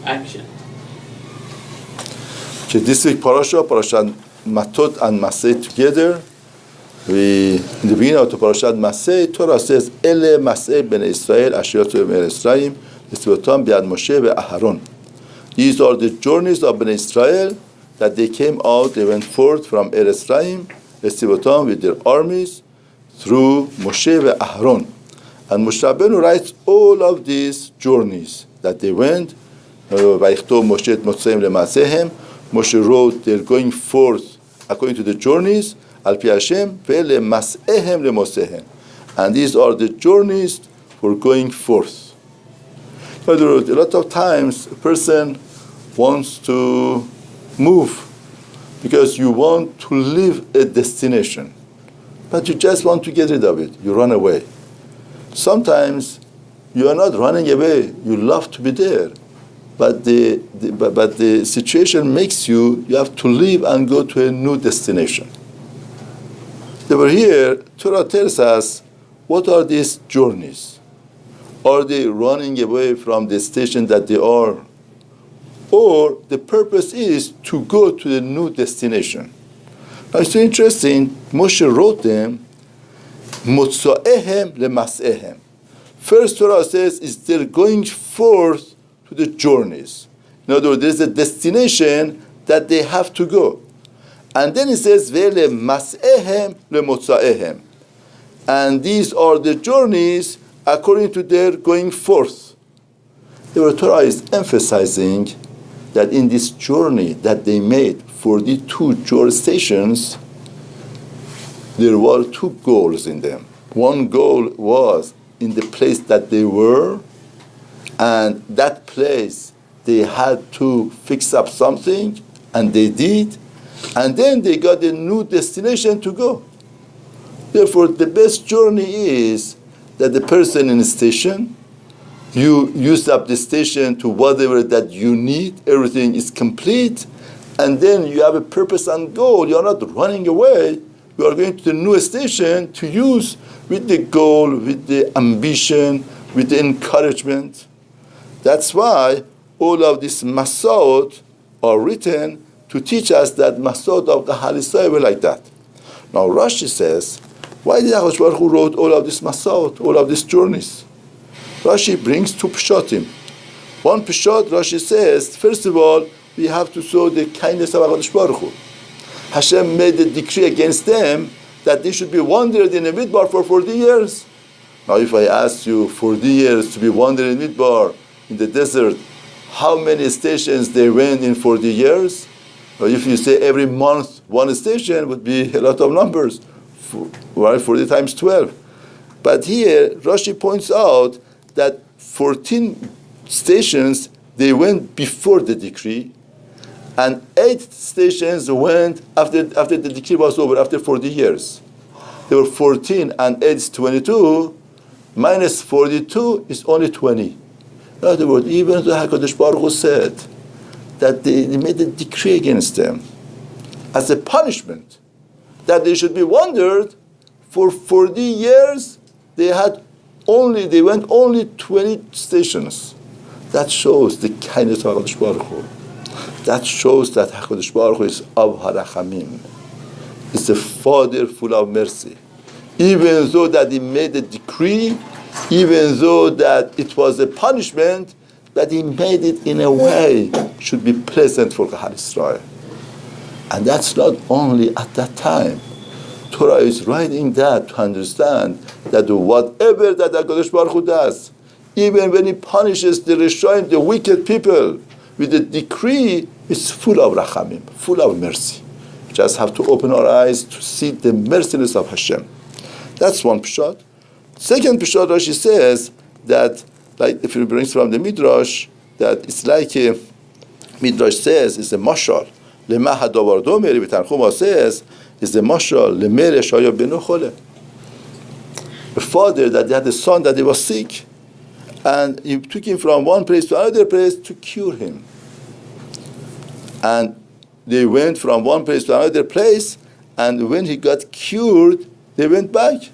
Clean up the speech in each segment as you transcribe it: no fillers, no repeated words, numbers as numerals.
Action. Okay, this week Parashat Mattot and Masei together. In the beginning of the Parashat Masei, Torah says, "Ele Masei ben Israel asher yotzeu miMitzrayim v'tzvotam bi'ad Moshe ve'Aharon." These are the journeys of Ben Israel that they came out. They went forth from Eretz Yisrael, v'tzvotam with their armies through Moshe ve'Aharon. And Moshe Rabbeinu writes all of these journeys that they went. Vayichtov Moshe et Motzeim leMaasehem. Moshe wrote they're going forth according to the journeys. Al pi Hashem ve'leMasehem leMosehem. And these are the journeys for going forth. In other words, a lot of times a person wants to move because you want to leave a destination, but you just want to get rid of it. You run away. Sometimes you are not running away. You love to be there. But the situation makes you have to leave and go to a new destination. Over here, Torah tells us, what are these journeys? Are they running away from the station that they are? Or the purpose is to go to the new destination? Now it's so interesting, Moshe wrote them, Motzaehem leMasehem. First Torah says is they're going forth to the journeys. In other words, there's a destination that they have to go. And then it says, ve'leMasehem leMotzaehem. And these are the journeys according to their going forth. The Torah is emphasizing that in this journey that they made for the two stations, there were two goals in them. One goal was in the place that they were, and that place they had to fix up something, and they did, and then they got a new destination to go. Therefore, the best journey is that the person in the station, you use up the station to whatever that you need, everything is complete, and then you have a purpose and goal. You are not running away. You are going to the new station to use with the goal, with the ambition, with the encouragement. That's why all of these Masot are written to teach us that Masot of the Halisai were like that. Now Rashi says, why did HaKadosh Baruch Hu wrote all of these Masot, all of these journeys? Rashi brings two Peshatim. One Peshat, Rashi says, first of all, we have to show the kindness of HaKadosh Baruch Hu. Hashem made a decree against them that they should be wandered in a midbar for 40 years. Now if I ask you 40 years to be wandered in midbar, in the desert, how many stations they went in 40 years? Or if you say every month one station, would be a lot of numbers, right? 40 times 12. But here, Rashi points out that 14 stations, they went before the decree, and 8 stations went after the decree was over, after 40 years. There were 14, and 8 is 22, minus 42 is only 20. In other words, even the HaKadosh Baruch Hu said that they made a decree against them as a punishment, that they should be wandered for 40 years. They went only 20 stations. That shows the kindness of HaKadosh Baruch Hu. That shows that HaKadosh Baruch Hu is Av HaRachamim. It's a Father full of mercy. Even though that he made a decree, even though that it was a punishment, that he made it in a way should be pleasant for Klal Yisrael. And that's not only at that time. Torah is writing that to understand that whatever that HaKadosh Baruch Hu does, even when he punishes the Rishonim, the wicked people, with a decree, is full of rachamim, full of mercy. We just have to open our eyes to see the merciless of Hashem. That's one Peshat. Second Peshat, Rashi says that, like if it brings from the Midrash, that it's like a Midrash says, it's a mashal. Lema hadavar domeri, Tanchuma says, is the mashal, lemere shaya benu chole. A father that had a son that he was sick, and he took him from one place to another place to cure him. And they went from one place to another place, and when he got cured, they went back.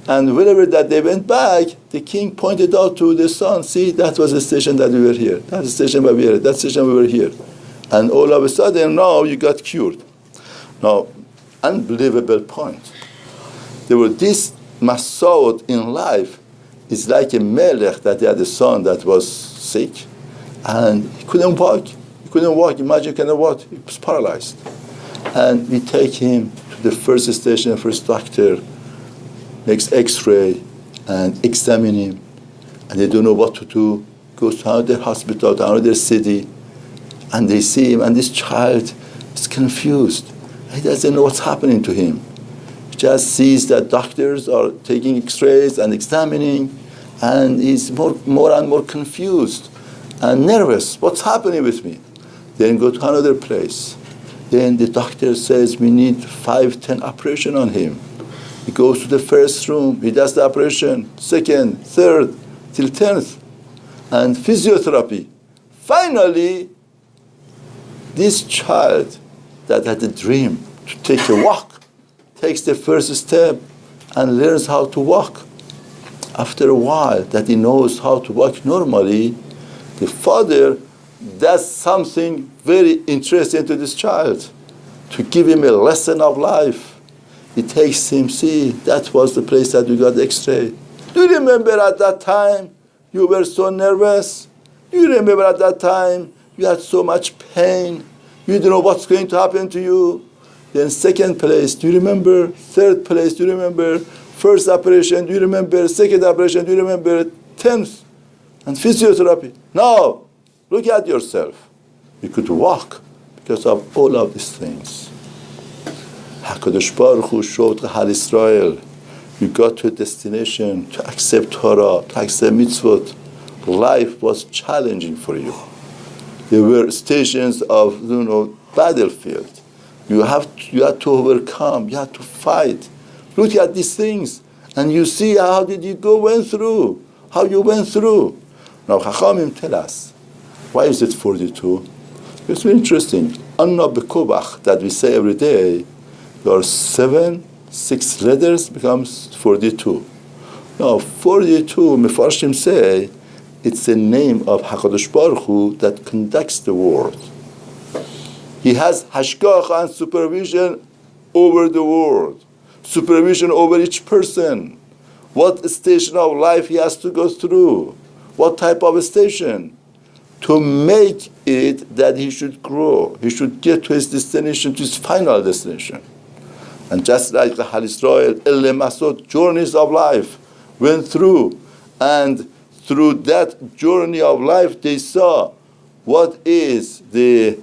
And whenever that they went back, the king pointed out to the son, see, that was the station that we were here. That's the station where we were. That station we were here. And all of a sudden, now you got cured. Now, unbelievable point. There were this Masei in life is like a melech that had a son that was sick, and he couldn't walk. He couldn't walk. Imagine, he cannot walk. He was paralyzed. And we take him to the first station, first doctor, makes X-ray and examine him, and they don't know what to do. Goes to another hospital, to another city, and they see him, and this child is confused. He doesn't know what's happening to him. He just sees that doctors are taking X-rays and examining, and he's more and more confused and nervous. What's happening with me? Then go to another place. Then the doctor says, we need 5-10 operation on him. He goes to the first room, he does the operation, second, third, till 10th, and physiotherapy. Finally, this child that had a dream to take a walk, takes the first step and learns how to walk. After a while that he knows how to walk normally, the father does something very interesting to this child, to give him a lesson of life. He takes him, see, that was the place that you got X-ray. Do you remember at that time you were so nervous? Do you remember at that time you had so much pain? You don't know what's going to happen to you. Then second place, do you remember? Third place, do you remember? First operation, do you remember? Second operation, do you remember? 10th, and physiotherapy. Now, look at yourself. You could walk because of all of these things. HaKadosh Baruch Hu showed Hal Israel, you got to a destination to accept Torah, to accept mitzvot. Life was challenging for you. There were stations of, battlefield. You had to overcome. You had to fight. Look at these things, and you see how did you went through. How you went through. Now Chachamim tell us, why is it 42? It's very interesting. Anna Bekobach that we say every day, there are 6 letters becomes 42. Now 42, Mefarshim say, it's the name of HaKadosh Baruch Hu that conducts the world. He has hashgacha and supervision over the world, supervision over each person. What station of life he has to go through, what type of a station, to make it that he should grow, he should get to his destination, to his final destination. And just like the Hal Israel, Masei, journeys of life went through, and through that journey of life, they saw what's the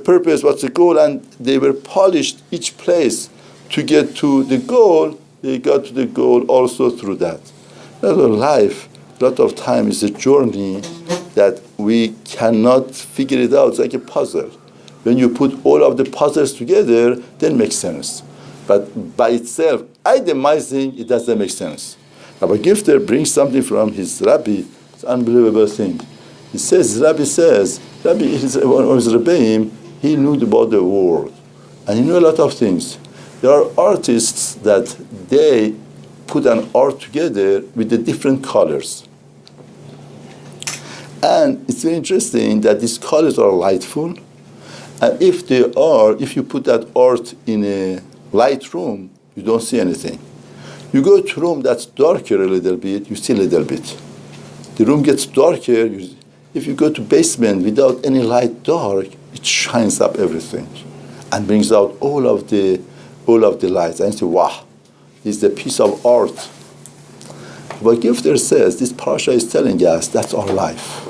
purpose, what's the goal, and they were polished each place to get to the goal. They got to the goal also through that. Life, a lot of time is a journey that we cannot figure it out. It's like a puzzle. When you put all of the puzzles together, then it makes sense. But by itself, itemizing, it doesn't make sense. Rabbi Gifter brings something from his rabbi. It's an unbelievable thing. He says, Rabbi is one of his Rebbeim, he knew about the world. And he knew a lot of things. There are artists that they put an art together with the different colors. And it's very interesting that these colors are lightful. And if you put that art in a light room, you don't see anything. You go to a room that's darker a little bit, you see a little bit. The room gets darker. If you go to basement without any light, dark, it shines up everything and brings out all of the lights. And you say, wow, this is a piece of art. But Gifter says, this Parashat is telling us that's our life.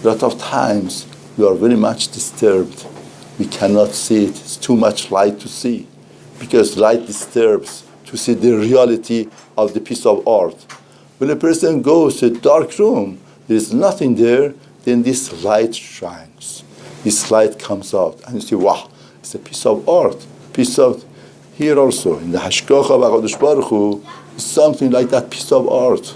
A lot of times we are very much disturbed. We cannot see it. It's too much light to see, because light disturbs to see the reality of the piece of art. When a person goes to a dark room, there is nothing there, then this light shines. This light comes out, and you see, wow, it's a piece of art. Here also, in the Hashgacha of HaKadosh Baruch Hu, is something like that piece of art.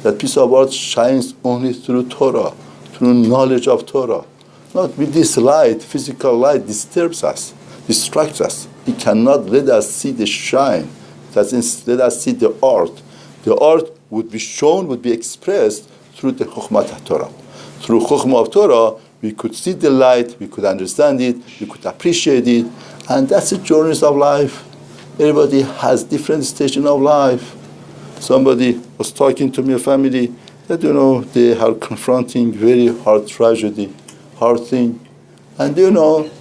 That piece of art shines only through Torah, through knowledge of Torah. Not with this light, physical light disturbs us, distracts us. It cannot let us see the shine, Let us see the art. The art would be shown, would be expressed through the Chokhmah Torah. Through Chokhmah of Torah, we could see the light, we could understand it, we could appreciate it, and that's the journeys of life. Everybody has different stations of life. Somebody was talking to me, a family, that they are confronting very hard tragedy, hard thing, and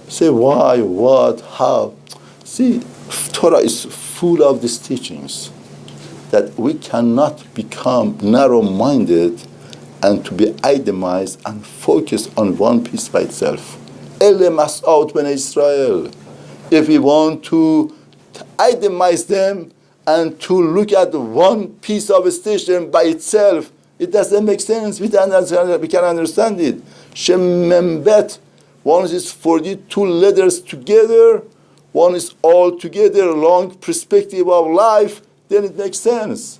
say why, what, how. See, Torah is full of these teachings that we cannot become narrow-minded and to be itemized and focus on one piece by itself. Ele mas'ot ben Israel. If we want to itemize them and to look at one piece of a station by itself, it doesn't make sense. We can understand it. Shem Membet. One is 42 letters together. One is all together, long perspective of life. Then it makes sense.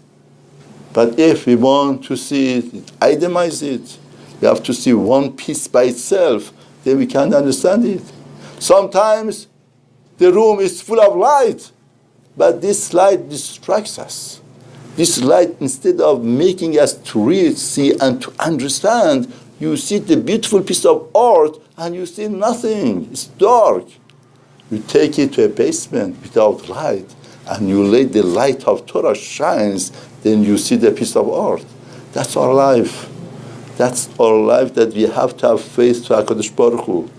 But if we want to see it, itemize it, we have to see one piece by itself, then we can't understand it. Sometimes the room is full of light, but this light distracts us. This light, instead of making us to read, see, and to understand, you see the beautiful piece of art and you see nothing. It's dark. You take it to a basement without light, and you let the light of Torah shines, then you see the piece of art. That's our life. That's our life, that we have to have faith to HaKadosh Baruch Hu,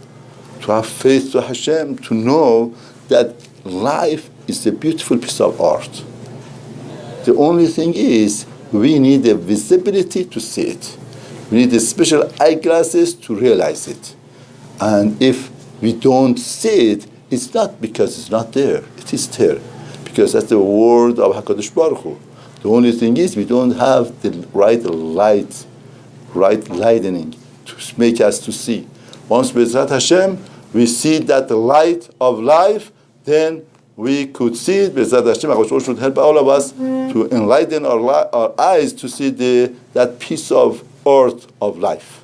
to have faith to Hashem, to know that life is a beautiful piece of art. The only thing is, we need a visibility to see it. We need a special eyeglasses to realize it. And if we don't see it, it's not because it's not there. It is there. Because that's the word of HaKadosh Baruch Hu. The only thing is, we don't have the right light, right lightening to make us to see. Once B'ezrat Hashem, we see that light of life, then we could see it. B'ezrat Hashem, HaKadosh Baruch Hu should help all of us to enlighten our eyes to see that piece of art of life.